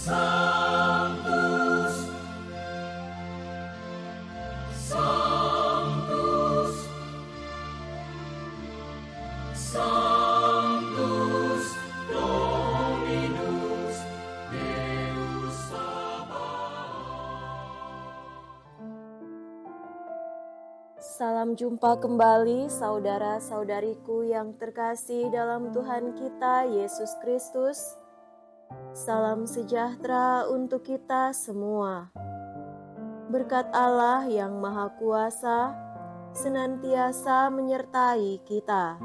Sanctus, Sanctus, Sanctus Dominus Deus Sabaoth. Salam jumpa kembali saudara-saudariku yang terkasih dalam Tuhan kita Yesus Kristus. Salam sejahtera untuk kita semua. Berkat Allah yang Maha Kuasa senantiasa menyertai kita.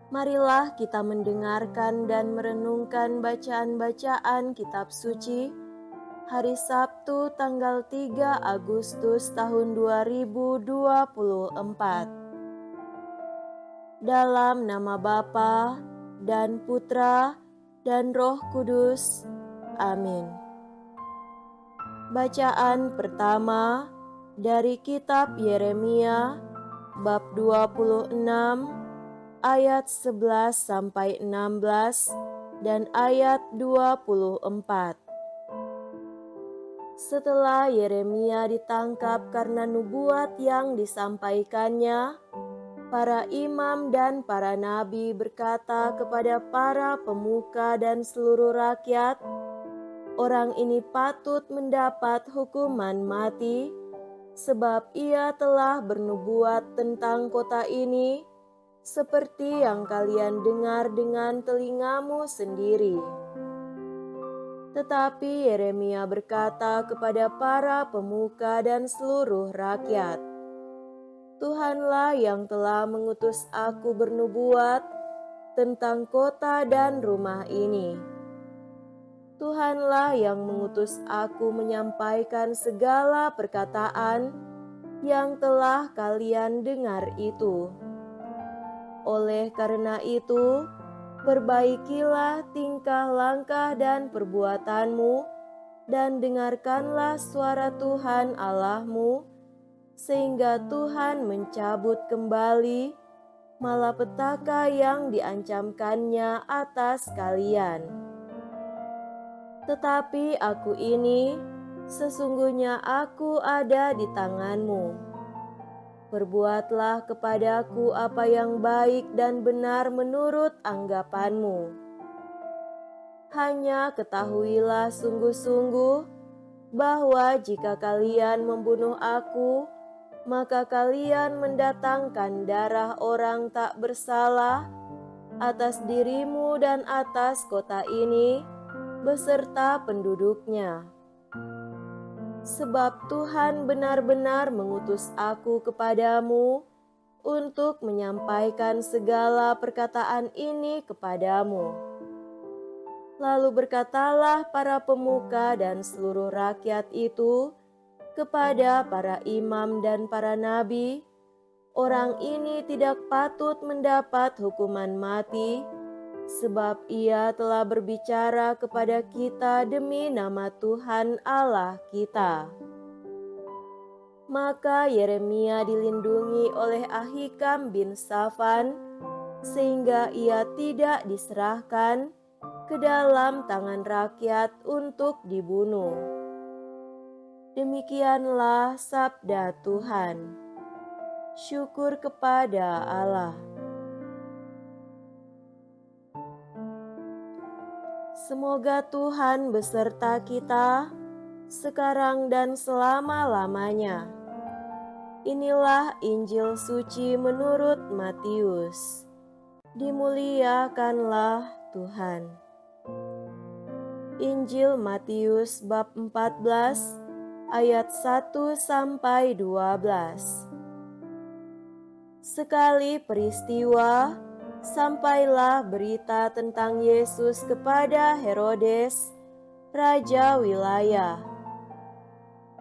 Marilah kita mendengarkan dan merenungkan bacaan-bacaan kitab suci hari Sabtu tanggal 3 Agustus tahun 2024. Dalam nama Bapa dan Putra dan Roh Kudus. Amin. Bacaan pertama dari kitab Yeremia bab 26 ayat 11 sampai 16 dan ayat 24. Setelah Yeremia ditangkap karena nubuat yang disampaikannya, para imam dan para nabi berkata kepada para pemuka dan seluruh rakyat, "Orang ini patut mendapat hukuman mati, sebab ia telah bernubuat tentang kota ini, seperti yang kalian dengar dengan telingamu sendiri." Tetapi Yeremia berkata kepada para pemuka dan seluruh rakyat, "Tuhanlah yang telah mengutus aku bernubuat tentang kota dan rumah ini. Tuhanlah yang mengutus aku menyampaikan segala perkataan yang telah kalian dengar itu. Oleh karena itu, perbaikilah tingkah langkah dan perbuatanmu, dan dengarkanlah suara Tuhan Allahmu, sehingga Tuhan mencabut kembali malapetaka yang diancamkannya atas kalian. Tetapi aku ini, sesungguhnya aku ada di tanganmu. Perbuatlah kepadaku apa yang baik dan benar menurut anggapanmu. Hanya ketahuilah sungguh-sungguh bahwa jika kalian membunuh aku, maka kalian mendatangkan darah orang tak bersalah atas dirimu dan atas kota ini beserta penduduknya. Sebab Tuhan benar-benar mengutus aku kepadamu untuk menyampaikan segala perkataan ini kepadamu." Lalu berkatalah para pemuka dan seluruh rakyat itu kepada para imam dan para nabi, "Orang ini tidak patut mendapat hukuman mati, sebab ia telah berbicara kepada kita demi nama Tuhan Allah kita." Maka Yeremia dilindungi oleh Ahikam bin Safan, sehingga ia tidak diserahkan ke dalam tangan rakyat untuk dibunuh. Demikianlah sabda Tuhan. Syukur kepada Allah. Semoga Tuhan beserta kita sekarang dan selama-lamanya. Inilah Injil suci menurut Matius. Dimuliakanlah Tuhan. Injil Matius bab 14 ayat 1 sampai 12. Sekali peristiwa, sampailah berita tentang Yesus kepada Herodes, raja wilayah.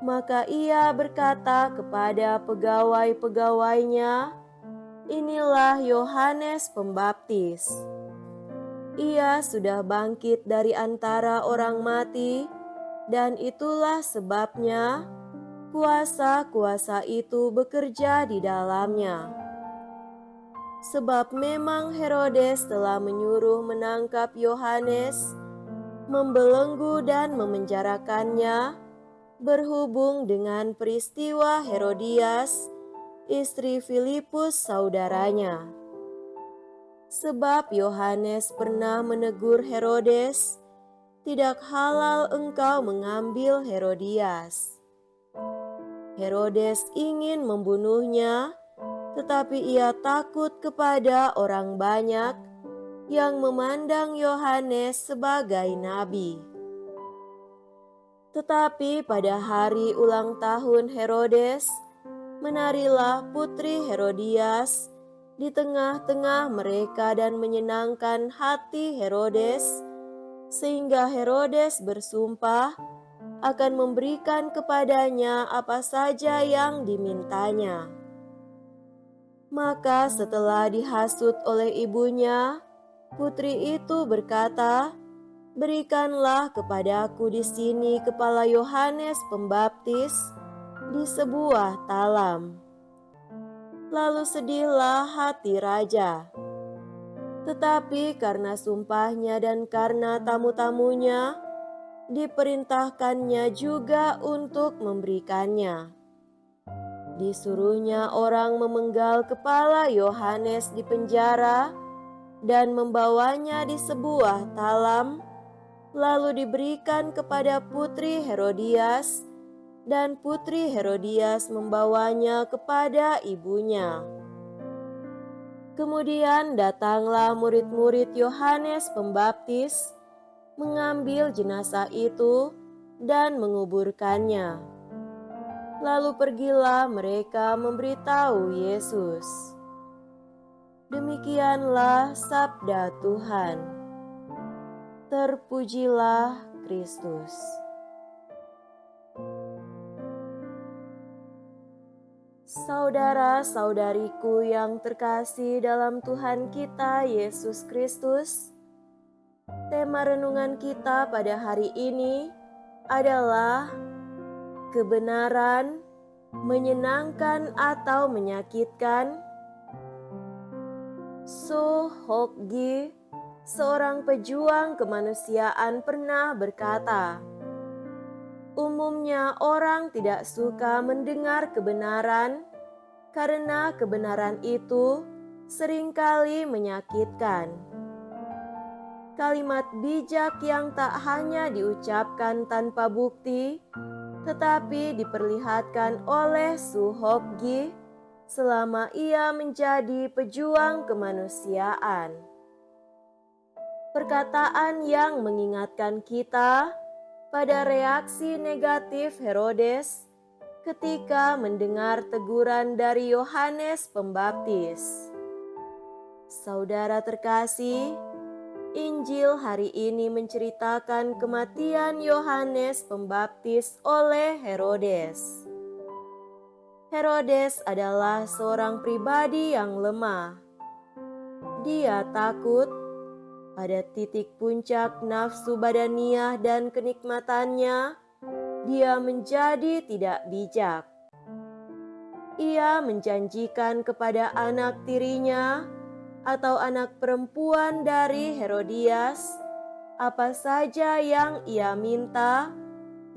Maka ia berkata kepada pegawai-pegawainya, "Inilah Yohanes Pembaptis. Ia sudah bangkit dari antara orang mati, dan itulah sebabnya kuasa-kuasa itu bekerja di dalamnya. Sebab memang Herodes telah menyuruh menangkap Yohanes, membelenggu dan memenjarakannya berhubung dengan peristiwa Herodias, istri Filipus saudaranya. Sebab Yohanes pernah menegur Herodes, "Tidak halal engkau mengambil Herodias." Herodes ingin membunuhnya, tetapi ia takut kepada orang banyak yang memandang Yohanes sebagai nabi. Tetapi pada hari ulang tahun Herodes, menarilah putri Herodias di tengah-tengah mereka dan menyenangkan hati Herodes, sehingga Herodes bersumpah akan memberikan kepadanya apa saja yang dimintanya. Maka setelah dihasut oleh ibunya, putri itu berkata, "Berikanlah kepadaku di sini kepala Yohanes Pembaptis di sebuah talam." Lalu sedihlah hati raja. Tetapi karena sumpahnya dan karena tamu-tamunya, diperintahkannya juga untuk memberikannya. Disuruhnya orang memenggal kepala Yohanes di penjara dan membawanya di sebuah talam, lalu diberikan kepada putri Herodias, dan putri Herodias membawanya kepada ibunya. Kemudian datanglah murid-murid Yohanes Pembaptis, mengambil jenazah itu dan menguburkannya. Lalu pergilah mereka memberitahu Yesus. Demikianlah sabda Tuhan. Terpujilah Kristus. Saudara-saudariku yang terkasih dalam Tuhan kita Yesus Kristus, tema renungan kita pada hari ini adalah kebenaran menyenangkan atau menyakitkan. So Hokgi, seorang pejuang kemanusiaan, pernah berkata, "Umumnya orang tidak suka mendengar kebenaran karena kebenaran itu seringkali menyakitkan." Kalimat bijak yang tak hanya diucapkan tanpa bukti, tetapi diperlihatkan oleh Su Hokgi selama ia menjadi pejuang kemanusiaan. Perkataan yang mengingatkan kita pada reaksi negatif Herodes ketika mendengar teguran dari Yohanes Pembaptis. Saudara terkasih, Injil hari ini menceritakan kematian Yohanes Pembaptis oleh Herodes. Herodes adalah seorang pribadi yang lemah. Dia takut. Pada titik puncak nafsu badaniah dan kenikmatannya, dia menjadi tidak bijak. Ia menjanjikan kepada anak tirinya atau anak perempuan dari Herodias apa saja yang ia minta,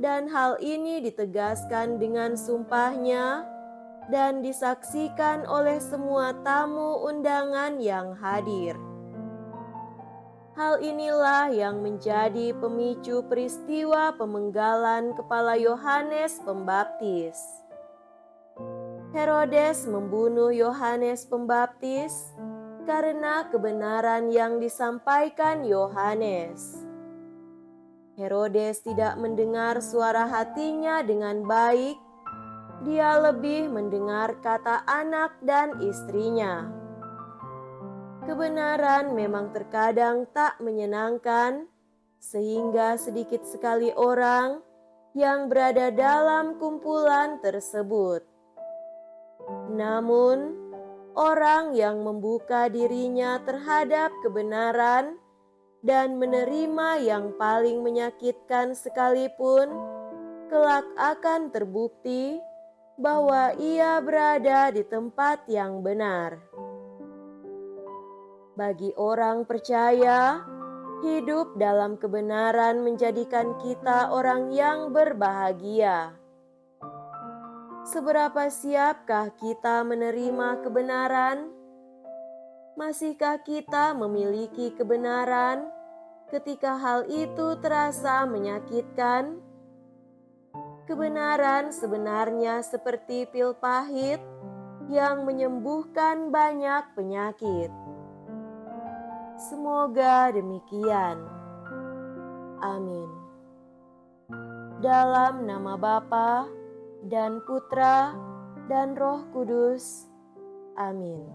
dan hal ini ditegaskan dengan sumpahnya dan disaksikan oleh semua tamu undangan yang hadir. Hal inilah yang menjadi pemicu peristiwa pemenggalan kepala Yohanes Pembaptis. Herodes membunuh Yohanes Pembaptis karena kebenaran yang disampaikan Yohanes. Herodes tidak mendengar suara hatinya dengan baik. Dia lebih mendengar kata anak dan istrinya. Kebenaran memang terkadang tak menyenangkan, sehingga sedikit sekali orang yang berada dalam kumpulan tersebut. Namun, orang yang membuka dirinya terhadap kebenaran dan menerima yang paling menyakitkan sekalipun, kelak akan terbukti bahwa ia berada di tempat yang benar. Bagi orang percaya, Hidup dalam kebenaran menjadikan kita orang yang berbahagia. Seberapa siapkah kita menerima kebenaran? Masihkah kita memiliki kebenaran ketika hal itu terasa menyakitkan? Kebenaran sebenarnya seperti pil pahit yang menyembuhkan banyak penyakit. Semoga demikian. Amin. Dalam nama Bapa dan Putra dan Roh Kudus. Amin.